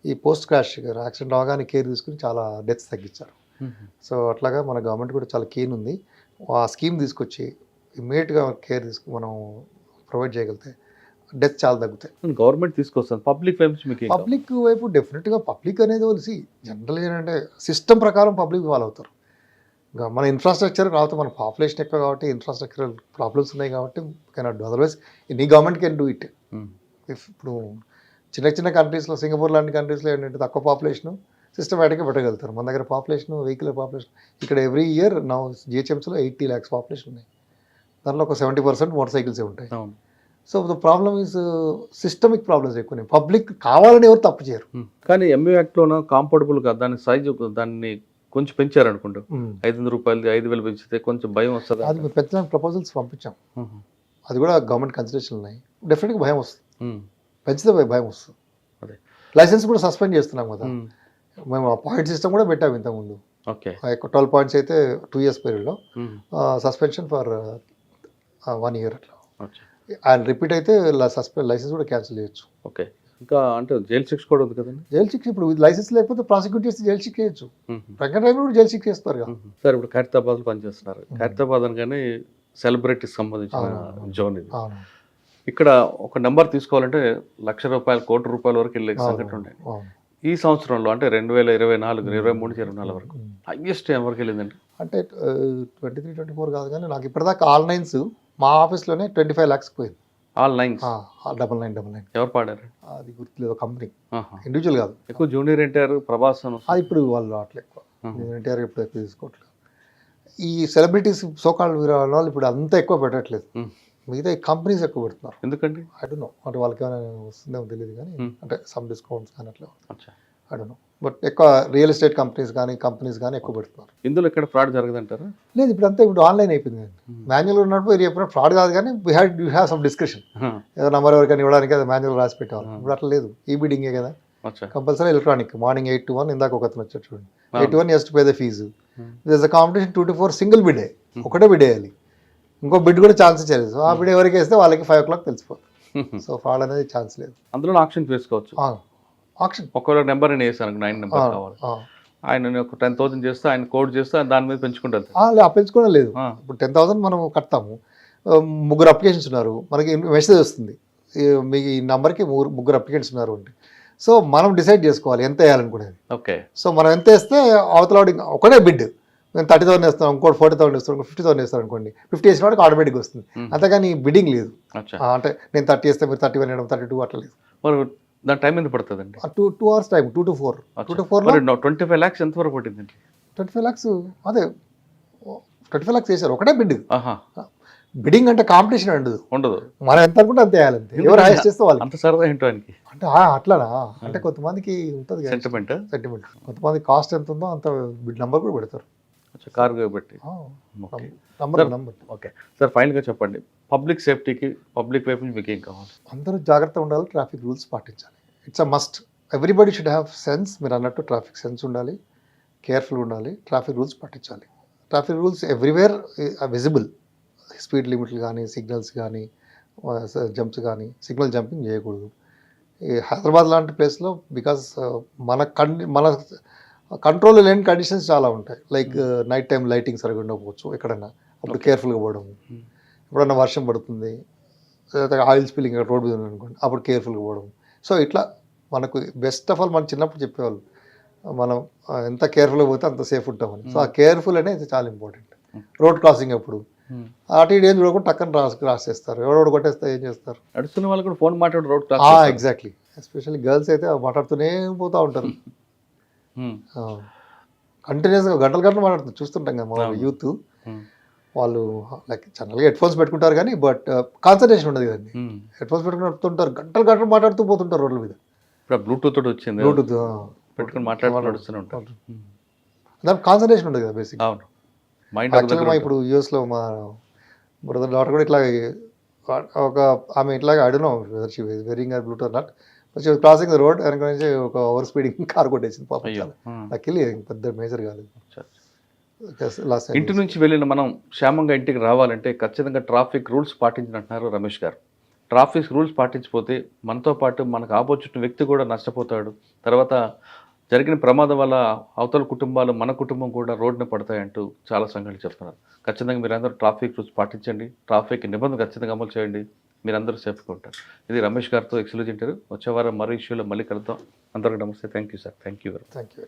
ఈ పోస్ట్ క్రాష్ కేర్ యాక్సిడెంట్ అవగానే కేర్ తీసుకుని చాలా డెత్స్ తగ్గించారు. సో అట్లాగా మన గవర్నమెంట్ కూడా చాలా కీన్ ఉంది. ఆ స్కీమ్ తీసుకొచ్చి ఇమ్మీడియట్గా కేర్ మనం ప్రొవైడ్ చేయగలిగితే డెత్ చాలా తగ్గుతాయి. గవర్నమెంట్ తీసుకొస్తుంది, పబ్లిక్ వైపు డెఫినెట్గా పబ్లిక్ అనేది తెలిసి జనరల్ ఏంటంటే సిస్టమ్ ప్రకారం పబ్లిక్ ఫాలో అవుతారు. మన ఇన్ఫ్రాస్ట్రక్చర్ కాబట్టి మన పాపులేషన్ ఎక్కువ కాబట్టి ఇన్ఫ్రాస్ట్రక్చరల్ ప్రాబ్లమ్స్ ఉన్నాయి కాబట్టి cannot do, otherwise any government can do it. ఇప్పుడు చిన్న కంట్రీస్లో, సింగపూర్ లాంటి కంట్రీస్లో ఏంటంటే తక్కువ పాపులేషన్ సిస్టమేటిక్గా పెట్టగలుగుతారు. మన దగ్గర పాపులేషన్, వెహికల్ పాపులేషన్ ఇక్కడ ఎవ్రీ ఇయర్ నా జిహెచ్ఎంసీలో 80 lakhs పాపులేషన్ ఉన్నాయి, దాంట్లో ఒక 70% మోటార్ సైకిల్సే ఉంటాయి. So the problem is systemic problems ఎక్కువ, పబ్లిక్ కావాలని ఎవరు తప్పు చేయరు. కానీ ఎంఏ యాక్ట్లోన కాంఫర్టబుల్గా దాని సైజు దాన్ని కొంచెం పెంచారనుకుంటా, 500 రూపాయలు 5,000 పెంచితే కొంచెం భయం వస్తుంది. అది మేము పెంచడానికి ప్రపోజల్స్ పంపించాం, అది కూడా గవర్నమెంట్ కన్సిడరేషన్ ఉన్నాయి. డెఫినెట్గా భయం వస్తుంది, పెంచితే భయం వస్తుంది. అదే లైసెన్స్ కూడా సస్పెండ్ చేస్తున్నాం కదా మేము, ఆ పాయింట్ సిస్టమ్ కూడా పెట్టాము ఇంతకుముందు. ఓకే, 12 points అయితే 2 years పీరియడ్లో సస్పెన్షన్ ఫర్ 1 year అట్లా, అండ్ రిపీట్ అయితే లైసెన్స్ కూడా క్యాన్సిల్ చేయొచ్చు. ఓకే, ఇంకా అంటే జైలు శిక్ష కూడా ఉంది కదండి? జైలు శిక్ష ఇప్పుడు లైసెన్స్ లేకపోతే ప్రాసిక్యూట్ చేస్తే జైలు శిక్ష చేయొచ్చు, ప్రకటన టైంలో కూడా జైలు శిక్ష చేస్తారు కదా. సార్ ఇప్పుడు ఖైరతాబాద్లో పనిచేస్తున్నారు, ఖైరతాబాద్ అనగానే సెలబ్రిటీస్ సంబంధించిన జోన్ ఇది. ఇక్కడ ఒక నెంబర్ తీసుకోవాలంటే ₹1,00,000 ₹1,00,00,000 వరకు వెళ్ళే సంఘటన ఉన్నాయి. ఈ సంవత్సరంలో అంటే 2024, 23-24 వరకు హైయెస్ట్ ఎవరికి వెళ్ళిందండి? అంటే 23-24 కాదు కానీ నాకు ఇప్పటిదాకా ఆల్ నైన్స్ మా ఆఫీస్లోనే 25 lakhs పోయింది. ఆల్ నైన్స్ 9999 ఎవరు పాడారు? అది గుర్తులేదు, కంపెనీ ఇండివిజువల్ కాదు. ఎక్కువ జూనియర్ ఎన్టీఆర్, ప్రభాస్ అది ఇప్పుడు వాళ్ళు రావట్లేదు ఎక్కువ, ఎన్టీఆర్ ఇప్పుడు ఎక్కువ తీసుకోవట్లేదు. ఈ సెలబ్రిటీస్ సోకాల్ వాళ్ళు ఇప్పుడు అంతా ఎక్కువ పెట్టట్లేదు, మిగతా ఈ కంపెనీస్ ఎక్కువ పెడుతున్నారు. ఎందుకండి? ఐ డోంట్ నో, అంటే వాళ్ళకి ఏమైనా వస్తుందేమో తెలియదు కానీ, అంటే సమ్ డిస్కౌంట్స్ కానీ అట్లా, ఐ డోంట్ నో. బట్ ఎక్కువ రియల్ ఎస్టేట్ కంపెనీస్ కానీ ఎక్కువ పెడుతున్నారు. ఇందులో ఎక్కడ ఫ్రాడ్ జరగదంటారా? లేదు, ఇప్పుడు ఆన్లైన్ అయిపోయింది. మాన్యువల్ ఉన్నప్పుడు ఎప్పుడు ఫ్రాడ్ కాదు కానీ యూ హ్యావ్ సమ్ డిస్కషన్, ఏదో నెంబర్ ఎవరికైనా ఇవ్వడానికి అది మాన్యువల్ రాసి పెట్టేవాళ్ళు. ఇప్పుడు అట్లా లేదు, ఈ బిడ్డింగే కదా కంపల్సరీ ఎలక్ట్రానిక్. మార్నింగ్ 8 to 1 ఇందాక ఒక అతను వచ్చాడు చూడండి, 8 to 1 yes to pay the fee. This a competition 2 to 4 single bid, ఒకటే బిడ్ వేయాలి, ఇంకో బిడ్ కూడా ఛాన్స్ ఇచ్చేది. సో ఆ బిడ్ ఎవరికి వేస్తే వాళ్ళకి 5 o'clock తెలిసిపోతుంది. సో ఫ్రాడ్ అనేది ఛాన్స్ లేదు. అందులో ఆప్షన్ వేసుకోవచ్చు. ఆప్షన్ ఒకవేళ నెంబర్ నేను వేసాను, 9 నెంబర్ కావాలి, ఆయన ఒక 10,000 చేస్తే ఆయన కోడ్ చేస్తే దాని మీద పెంచుకుంటారు. పెంచుకోవడం లేదు, ఇప్పుడు 10,000 మనం కడతాము, 3 అప్లికేషన్స్ ఉన్నారు, మనకి మెసేజ్ వస్తుంది మీ ఈ నెంబర్కి 3 అప్లికెంట్స్ ఉన్నారు అంటే. సో మనం డిసైడ్ చేసుకోవాలి ఎంత వేయాలనుకునేది. ఓకే, సో మనం ఎంత వేస్తే అవతల ఒకటే బిడ్, మేము 30,000 వేస్తాం, ఇంకోటి 40,000 వేస్తాం, 50,000 వేస్తారు అనుకోండి, 50 వేసిన వాడికి ఆటోమేటిక్గా వస్తుంది. అంతేగాని బిడ్డింగ్ లేదు. అంటే నేను 30 వేస్తే మీరు 31 వేయడం, 32 అట్లా లేదు. దాని టైం ఎంత పడుతుందండి? 2 hours time, 2 to 4. 2 to 4 25 lakhs ఎంత వరకు పట్టిందండి? 25 lakhs, అదే 25 lakhs వేశారు, ఒకటే బిడ్. బిడింగ్ అంటే కాంపిటీషన్ ఉండదు, ఉండదు. మనం ఎంత అనుకుంటే అంతే వేయాలంతే, ఎవరు హైయెస్ట్ చేస్తే వాళ్ళు. అంత సరదా ఏంటో ఆయనకి అంటే అట్లానా అంటే కొంతమందికి ఉంటుంది సెంటిమెంట్. సెంటిమెంట్, కొంతమంది కాస్ట్ ఎంత ఉందో అంత నెంబర్ కూడా పెడతారు. కార్ పెట్టి. Okay number. ఓకే సార్, ఫైనల్గా చెప్పండి, పబ్లిక్ సేఫ్టీకి పబ్లిక్ వైపు నుంచి మీకు ఏం కావాలి? అందరూ జాగ్రత్తగా ఉండాలి, ట్రాఫిక్ రూల్స్ పాటించాలి. It's a must. Everybody should have sense. మీరు అన్నట్టు ట్రాఫిక్ సెన్స్ ఉండాలి, కేర్ఫుల్ ఉండాలి, ట్రాఫిక్ రూల్స్ పాటించాలి. Traffic rules everywhere visible. Speed లిమిట్లు కానీ, సిగ్నల్స్ కానీ, జంప్స్ కానీ, సిగ్నల్ జంపింగ్ చేయకూడదు. ఈ హైదరాబాద్ లాంటి ప్లేస్లో బికాస్ మన కంట్రోల్ లేని కండిషన్స్ చాలా ఉంటాయి. లైక్ నైట్ టైం లైటింగ్ సరిగ్గా ఉండకపోవచ్చు ఎక్కడైనా, అప్పుడు కేర్ఫుల్గా పోవడం. ఎప్పుడన్నా వర్షం పడుతుంది, ఆయిల్ స్పిల్లింగ్ రోడ్ మీద అనుకోండి, అప్పుడు కేర్ఫుల్గా పోవడం. సో ఇట్లా మనకు బెస్ట్ ఆఫ్ ఆల్ మనం చిన్నప్పుడు చెప్పేవాళ్ళు, మనం ఎంత కేర్ఫుల్గా పోతే అంత సేఫ్ ఉంటామని. సో ఆ కేర్ఫుల్ అనేది చాలా ఇంపార్టెంట్. రోడ్ క్రాసింగ్ అప్పుడు అటు ఇటు ఏం చూడకుండా టక్కన క్రాస్ చేస్తారు, ఎవడోడు కొట్టేస్తే ఏం చేస్తారు, నడుస్తున్న వాళ్ళు కూడా ఫోన్ మాట్లాడు road cross. Exactly. Especially girls అయితే మాట్లాడుతూనే పోతూ ఉంటారు, కంటిన్యూస్గా గంటలు గంటలు మాట్లాడుతుంది. చూస్తుంటాం కదా మన యూత్, వాళ్ళు లైక్ జనరల్గా హెడ్ ఫోన్స్ పెట్టుకుంటారు కానీ బట్ కాన్సన్ట్రేషన్ ఉండదు కదండి. హెడ్ ఫోన్స్ పెట్టుకుంటుంటారు, గంటలు గంటలు మాట్లాడుతూ పోతుంటారు రోడ్ల మీద. ఇప్పుడు బ్లూటూత్ తోటి వచ్చింది, బ్లూటూత్ పెట్టుకుని మాట్లాడుతూనే ఉంటారు. దానికి కాన్సన్ట్రేషన్ ఉండదు కదా బేసిక్. అవును, మైండ్. యాక్చువల్గా ఇప్పుడు యూఎస్లో మా బ్రదర్ డాటర్ కూడా ఇట్లా ఒక ఆమె ఇట్లాగా అడినో whether she wearing or Bluetooth not, crossing the road వెనక నుంచి ఒక ఓవర్ స్పీడింగ్ కార్ కొట్టేసింది పాపం. లక్కీలీ పెద్ద మేజర్ కాలేదు. ఇంటి నుంచి వెళ్ళిన మనం క్షేమంగా ఇంటికి రావాలంటే ఖచ్చితంగా ట్రాఫిక్ రూల్స్ పాటించినట్టున్నారు రమేష్ గారు. ట్రాఫిక్ రూల్స్ పాటించకపోతే మనతో పాటు మనకు ఆపోజిట్ వ్యక్తి కూడా నష్టపోతాడు. తర్వాత జరిగిన ప్రమాదం వల్ల అవతల కుటుంబాలు, మన కుటుంబం కూడా రోడ్డున పడతాయంటూ చాలా సంఘటనలు చెప్తున్నారు. ఖచ్చితంగా మీరందరూ ట్రాఫిక్ రూల్స్ పాటించండి, ట్రాఫిక్ నిబంధనలు ఖచ్చితంగా అమలు చేయండి, మీరందరూ సేఫ్గా ఉంటారు. ఇది రమేష్ గారితో ఎక్స్క్లూజివ్ ఇంటర్వ్యూ. వచ్చే వారం మరో ఇష్యూలో మళ్ళీ కలుద్దాం. అందరికీ నమస్తే. Thank you sir. Thank you. Thank you.